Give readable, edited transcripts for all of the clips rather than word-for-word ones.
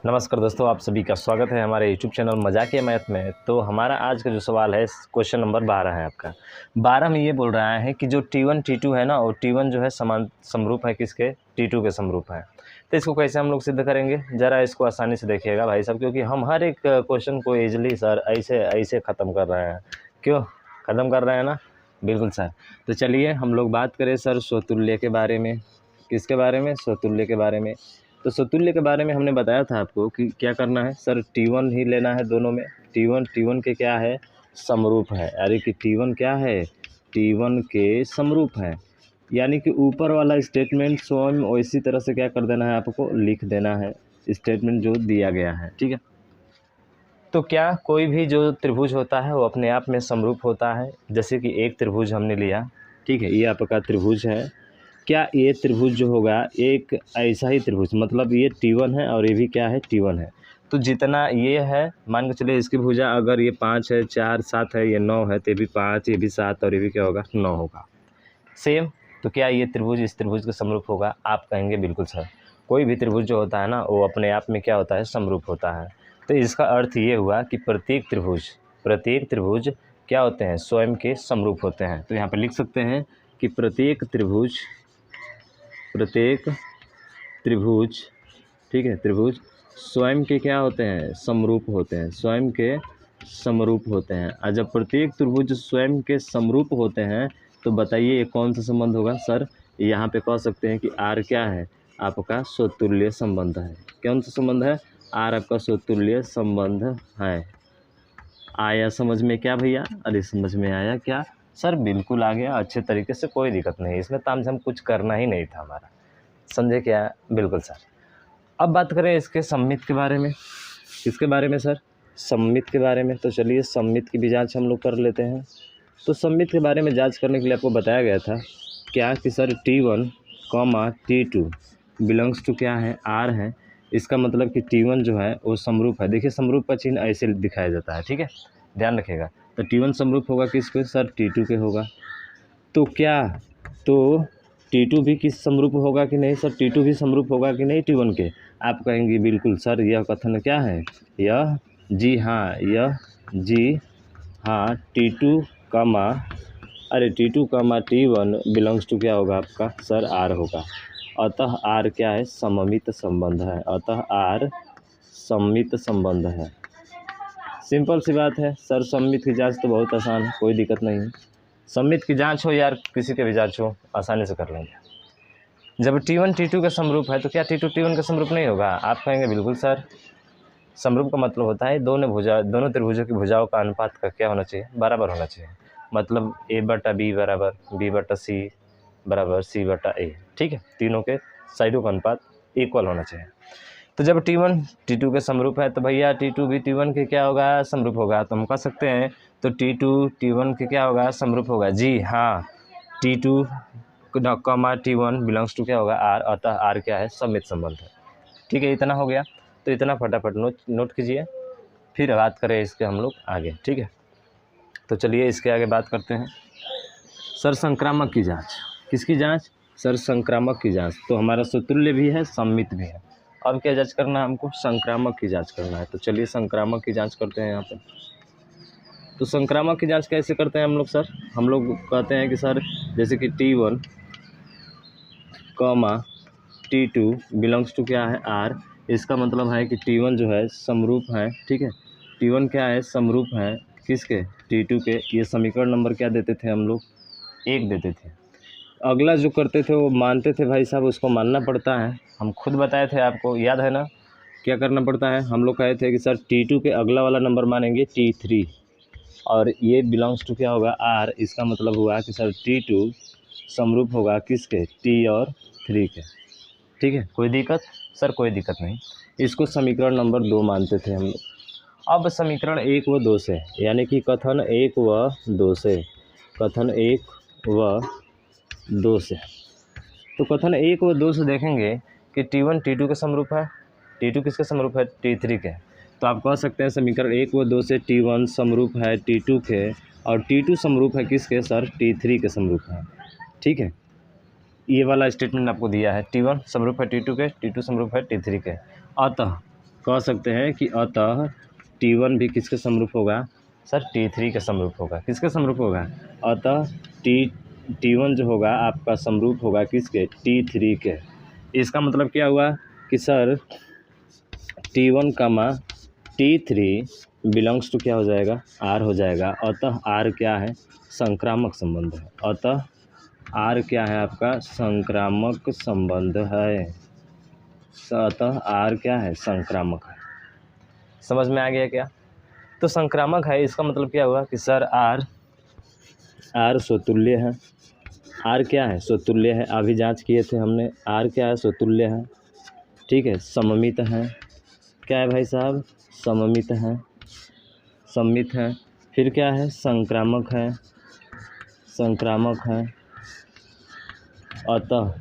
नमस्कार दोस्तों, आप सभी का स्वागत है हमारे यूट्यूब चैनल मजाकिया मैथ में। तो हमारा आज का जो सवाल है क्वेश्चन नंबर 12 है आपका। 12 में ये बोल रहा है कि जो T1 T2 है ना, और T1 जो है समान समरूप है किसके, T2 के समरूप है। तो इसको कैसे हम लोग सिद्ध करेंगे, ज़रा इसको आसानी से देखिएगा भाई साहब, क्योंकि हम हर एक क्वेश्चन को ईजिली सर ऐसे ऐसे ख़त्म कर रहे हैं। क्यों ख़त्म कर रहे हैं ना? बिल्कुल सर। तो चलिए हम लोग बात करें सर स्वतुल्य के बारे में। किसके बारे में? स्वतुल्य के बारे में। तो स्वतुल्य के बारे में हमने बताया था आपको कि क्या करना है सर, T1 ही लेना है दोनों में। T1 के क्या है, समरूप है। अरे कि T1 क्या है, T1 के समरूप है। यानी कि ऊपर वाला स्टेटमेंट स्वयं इसी तरह से क्या कर देना है, आपको लिख देना है स्टेटमेंट जो दिया गया है। ठीक है, तो क्या कोई भी जो त्रिभुज होता है वो अपने आप में समरूप होता है। जैसे कि एक त्रिभुज हमने लिया, ठीक है, ये आपका त्रिभुज है। क्या ये त्रिभुज जो होगा एक ऐसा ही त्रिभुज, मतलब ये T1 है और ये भी क्या है, T1 है। तो जितना ये है, मान के चलिए इसकी भुजा अगर ये 5 है, 4 7 है, ये 9 है, तो ये भी 5, ये भी 7 और ये भी क्या होगा, 9 होगा। सेम। तो क्या ये त्रिभुज इस त्रिभुज के समरूप होगा? आप कहेंगे बिल्कुल सर। कोई भी त्रिभुज जो होता है ना, वो अपने आप में क्या होता है, समरूप होता है। तो इसका अर्थ ये हुआ कि प्रत्येक त्रिभुज क्या होते हैं, स्वयं के समरूप होते हैं। तो यहाँ पर लिख सकते हैं कि प्रत्येक त्रिभुज, ठीक है, त्रिभुज स्वयं के क्या होते हैं, समरूप होते हैं, स्वयं के समरूप होते हैं। और जब प्रत्येक त्रिभुज स्वयं के समरूप होते हैं तो बताइए ये कौन सा संबंध होगा सर? यहाँ पे कह सकते हैं कि R क्या है, आपका स्वतुल्य संबंध है। कौन सा संबंध है? R आपका स्वतुल्य संबंध है। आया समझ में क्या भैया? अरे समझ में आया क्या सर? बिल्कुल आ गया अच्छे तरीके से, कोई दिक्कत नहीं। इसमें तामझाम कुछ करना ही नहीं था हमारा, समझे क्या? बिल्कुल सर। अब बात करें इसके सममित के बारे में। किसके बारे में सर? सममित के बारे में। तो चलिए सममित की भी जांच हम लोग कर लेते हैं। तो सममित के बारे में जांच करने के लिए आपको बताया गया था क्या कि sir T1, T2 belongs to क्या है, R है। इसका मतलब कि T1 जो है वो समरूप है। देखिए समरूप का चिन्ह ऐसे दिखाया जाता है, ठीक है, ध्यान रखिएगा। तो T1 समरूप होगा किसके सर? T2 के होगा। तो क्या, तो T2 भी किस समरूप होगा कि नहीं सर? T2 भी समरूप होगा कि नहीं T1 के? आप कहेंगे बिल्कुल सर, यह कथन क्या है, यह जी हाँ, यह जी हाँ T2 कमा, अरे T2 कमा T1 बिलोंग्स टू क्या होगा आपका सर? R होगा। अतः R क्या है, सममित संबंध है। अतः R सममित संबंध है। सिंपल सी बात है सर, सममित की जांच तो बहुत आसान है, कोई दिक्कत नहीं है। सममित की जांच हो यार, किसी के भी जांच हो, आसानी से कर लेंगे। जब T1 T2 का समरूप है तो क्या T2 T1 का समरूप नहीं होगा? आप कहेंगे बिल्कुल सर। समरूप का मतलब होता है दोनों त्रिभुजों की भुजाओं का अनुपात का क्या होना चाहिए, बराबर होना चाहिए। मतलब A/B बराबर B/C बराबर C/A। ठीक है, तीनों के साइडों का अनुपात इक्वल होना चाहिए। तो जब T1 T2 के समरूप है तो भैया T2 भी T1 के क्या होगा, समरूप होगा। तो हम कह सकते हैं तो T2 T1 के क्या होगा, समरूप होगा। जी हाँ, T2 comma T1 belongs to क्या होगा, R। अतः R क्या है, सममित संबंध है। ठीक है, इतना हो गया। तो इतना फटाफट नोट कीजिए, फिर बात करें इसके हम लोग आगे। ठीक है, तो चलिए इसके आगे बात करते हैं सर संक्रामक की जांच। किसकी जांच सर? संक्रामक की जांच। तो हमारा स्वतुल्य भी है, सममित भी है। अब क्या जांच करना है हमको? संक्रामक की जांच करना है। तो चलिए संक्रामक की जांच करते हैं यहाँ पे। तो संक्रामक की जांच कैसे करते हैं हम लोग सर? हम लोग कहते हैं कि सर जैसे कि T1 comma T2 belongs to क्या है, R। इसका मतलब है कि T1 जो है समरूप है, ठीक है, T1 क्या है, समरूप है किसके, T2 के। ये समीकरण नंबर क्या देते थे हम लोग? 1 देते थे। अगला जो करते थे वो मानते थे भाई साहब, उसको मानना पड़ता है। हम खुद बताए थे आपको, याद है ना? क्या करना पड़ता है? हम लोग कहे थे कि सर T2 के अगला वाला नंबर मानेंगे T3, और ये बिलोंग्स टू क्या होगा, R। इसका मतलब हुआ कि सर T2 समरूप होगा किसके, T और 3 के। ठीक है, कोई दिक्कत सर? कोई दिक्कत नहीं। इसको समीकरण नंबर 2 मानते थे हम लोग। अब समीकरण 1 व 2 से, यानी कि कथन 1 व 2 से, कथन 1 व 2 से, तो कथन 1 व 2 से देखेंगे कि T1 T2 के समरूप है। T2 किसके समरूप है? T3 के। तो आप कह सकते हैं समीकरण 1 व 2 से T1 समरूप है T2 के, और T2 समरूप है किसके सर? T3 के समरूप है। ठीक है, ये वाला स्टेटमेंट आपको दिया है, T1 समरूप है T2 के, T2 समरूप है T3 के। अतः कह सकते हैं कि अतः T1 भी किसके समरूप होगा सर, T3 के समरूप होगा। किसके समरूप होगा? अतः T1 जो होगा आपका समरूप होगा किसके? T3 के। इसका मतलब क्या हुआ कि sir T1 comma T3 belongs to क्या हो जाएगा? R हो जाएगा। अतः R क्या है? संक्रामक संबंध है। अतः R क्या है आपका? संक्रामक संबंध है। अतः R क्या है? संक्रामक है। समझ में आ गया क्या? तो संक्रामक है, इसका मतलब क्या हुआ कि सर R स्वतुल्य है। R क्या है? स्वतुल्य है। अभी जांच किए थे हमने, R क्या है? स्वतुल्य है। ठीक है, सममित है। क्या है भाई साहब? सममित है, सममित है। फिर क्या है? संक्रामक है, संक्रामक है। अतः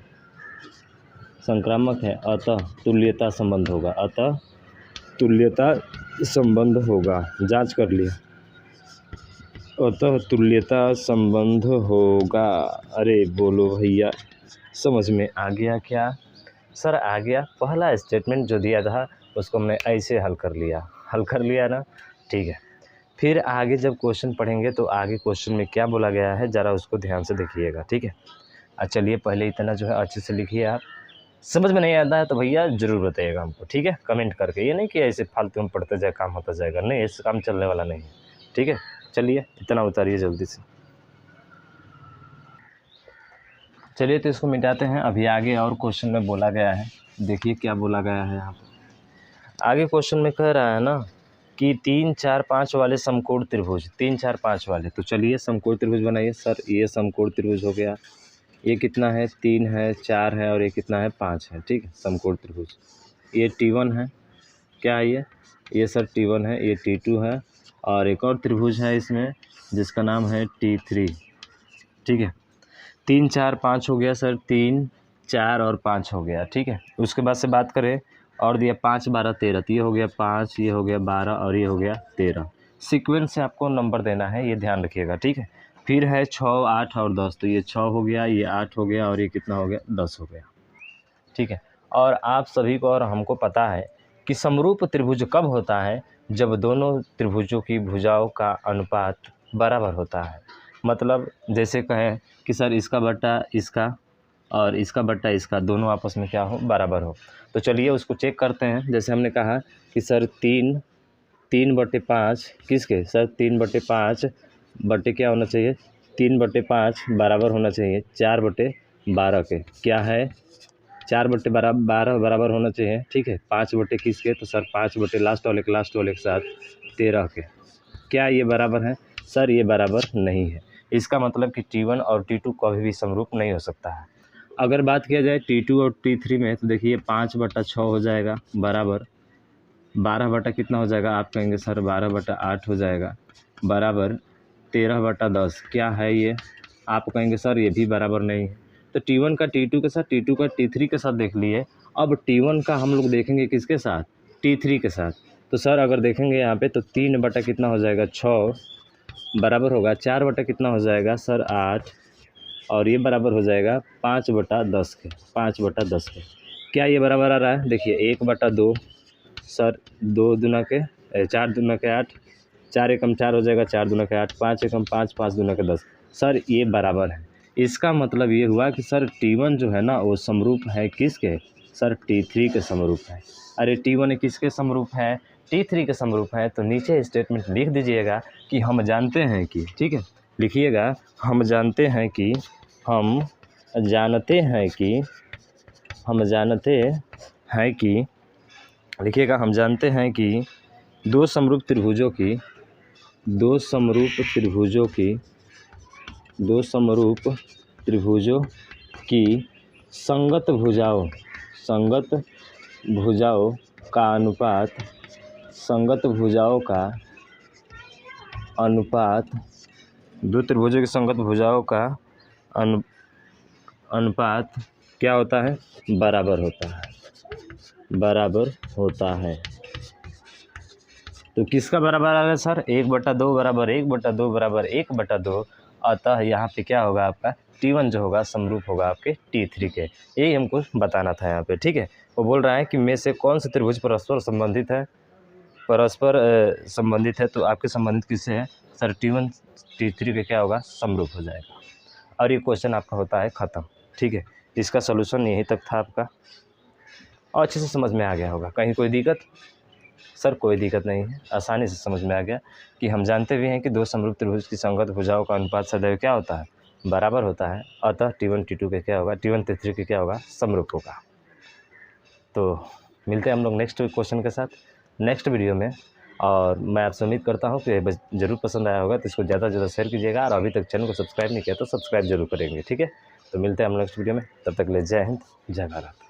संक्रामक है, अतः तुल्यता संबंध होगा। अतः तुल्यता संबंध होगा। जांच कर लिया। अतः तुल्यता संबंध होगा। अरे बोलो भैया, समझ में आ गया क्या? सर आ गया। पहला स्टेटमेंट जो दिया था उसको हमने ऐसे हल कर लिया ना। ठीक है, फिर आगे जब क्वेश्चन पढ़ेंगे तो आगे क्वेश्चन में क्या बोला गया है ज़रा उसको ध्यान से देखिएगा। ठीक है, चलिए पहले इतना जो है अच्छे से लिखिए। आप समझ में नहीं आता है तो भैया ज़रूर बताइएगा हमको। ठीक है, कमेंट करके। ये नहीं कि ऐसे फालतू में पढ़ते जाए काम होता जाएगा, नहीं, ऐसे काम चलने वाला नहीं है। ठीक है, चलिए इतना उतारिए जल्दी से। चलिए तो इसको मिटाते हैं। अभी आगे और क्वेश्चन में बोला गया है, देखिए क्या बोला गया है यहाँ पर। आगे क्वेश्चन में कह रहा है ना कि 3, 4, 5 वाले समकोण त्रिभुज, 3, 4, 5 वाले। तो चलिए समकोण त्रिभुज बनाइए। सर ये समकोण त्रिभुज हो गया। ये कितना है? 3 है, 4 है और ये कितना है? 5 है। ठीक है, समकोण त्रिभुज। ये T1 है। क्या है ये सर T1 है। ये T2 है और एक और त्रिभुज है इसमें जिसका नाम है T3। ठीक है, 3, 4, 5 हो गया सर। 3, 4 और 5 हो गया। ठीक है, उसके बाद से बात करें और दिया 5, 12, 13। तो ये हो गया 5, ये हो गया 12 और ये हो गया 13। सीक्वेंस से आपको नंबर देना है, ये ध्यान रखिएगा। ठीक है, फिर है 6, 8 और 10। तो ये 6 हो गया, ये 8 हो गया और ये कितना हो गया? 10 हो गया। ठीक है, और आप सभी को और हमको पता है कि समरूप त्रिभुज कब होता है? जब दोनों त्रिभुजों की भुजाओं का अनुपात बराबर होता है। मतलब जैसे कहें कि सर इसका बट्टा इसका और इसका बट्टा इसका दोनों आपस में क्या हो? बराबर हो। तो चलिए उसको चेक करते हैं। जैसे हमने कहा कि सर 3/5 किसके? सर 3/5 बट्टे क्या होना चाहिए? 3/5 बराबर होना चाहिए 4/12 के। क्या है? 4/12 बराबर होना चाहिए। ठीक है, 5 किसके? तो सर 5 लास्ट वाले के साथ 13 के। क्या ये बराबर है? सर ये बराबर नहीं है। इसका मतलब कि T1 और T2 कभी भी समरूप नहीं हो सकता है। अगर बात किया जाए T2 और T3 में तो देखिए 5/6 हो जाएगा बराबर 12 कितना हो जाएगा? आप कहेंगे सर 12/8 हो जाएगा बराबर 13/10। क्या है ये? आप कहेंगे सर ये भी बराबर नहीं है। तो T1 का T2 के साथ, T2 का T3 के साथ देख लिए। अब T1 का हम लोग देखेंगे किसके साथ? T3 के साथ। तो सर अगर देखेंगे यहाँ पे तो 3 कितना हो जाएगा? 6 बराबर होगा 4 कितना हो जाएगा? सर 8 और ये बराबर हो जाएगा 5/10 के। 5/10 के। क्या ये बराबर आ रहा है? देखिए 1/2 सर 2 दूना के 4 दूना के 8, 4 एकम 4 हो जाएगा, 4 दूना के 8, 5 एकम 5, 5 दूना के 10। सर ये बराबर है। इसका मतलब ये हुआ कि सर T1 जो है ना वो समरूप है किसके? सर T3 के समरूप है। अरे T1 किसके समरूप है? T3 के समरूप है। तो नीचे स्टेटमेंट लिख दीजिएगा कि हम जानते हैं कि, ठीक है, लिखिएगा हम जानते हैं कि, हम जानते हैं कि, हम जानते हैं कि, लिखिएगा हम जानते हैं कि दो समरूप त्रिभुजों की, दो समरूप त्रिभुजों की संगत भुजाओं का अनुपात, दो त्रिभुजों की संगत भुजाओं का अनुपात क्या होता है? बराबर होता है। तो किसका बराबर आ रहा है सर? 1/2 बराबर 1/2 बराबर 1/2। अतः यहाँ पे क्या होगा आपका? T1 जो होगा समरूप होगा आपके T3 के। यही हमको बताना था यहाँ पे। ठीक है, वो बोल रहा है कि में से कौन से त्रिभुज परस्पर संबंधित है, तो आपके संबंधित किससे है सर, T1 T3 का क्या होगा, समरूप हो जाएगा। और ये क्वेश्चन आपका होता है ख़त्म। ठीक है, इसका सलूशन यहीं तक था आपका, और अच्छे से समझ में आ गया होगा। कहीं कोई दिक्कत? सर कोई दिक्कत नहीं है, आसानी से समझ में आ गया कि हम जानते भी हैं कि दो समरूप त्रिभुज की संगत भुजाओं का अनुपात सदैव क्या होता है, बराबर होता है। अतः T1 T2 का क्या होगा, T1 T3 का क्या होगा, समरूप होगा। तो मिलते हैं हम लोग नेक्स्ट क्वेश्चन के साथ नेक्स्ट वीडियो में। और मैं आपसे उम्मीद करता हूँ कि ज़रूर पसंद आया होगा, तो इसको ज़्यादा से ज़्यादा शेयर कीजिएगा, और अभी तक चैनल को सब्सक्राइब नहीं किया तो सब्सक्राइब जरूर करेंगे। ठीक है, तो मिलते हैं हम नेक्स्ट वीडियो में, तब तक के लिए जय हिंद, जय भारत।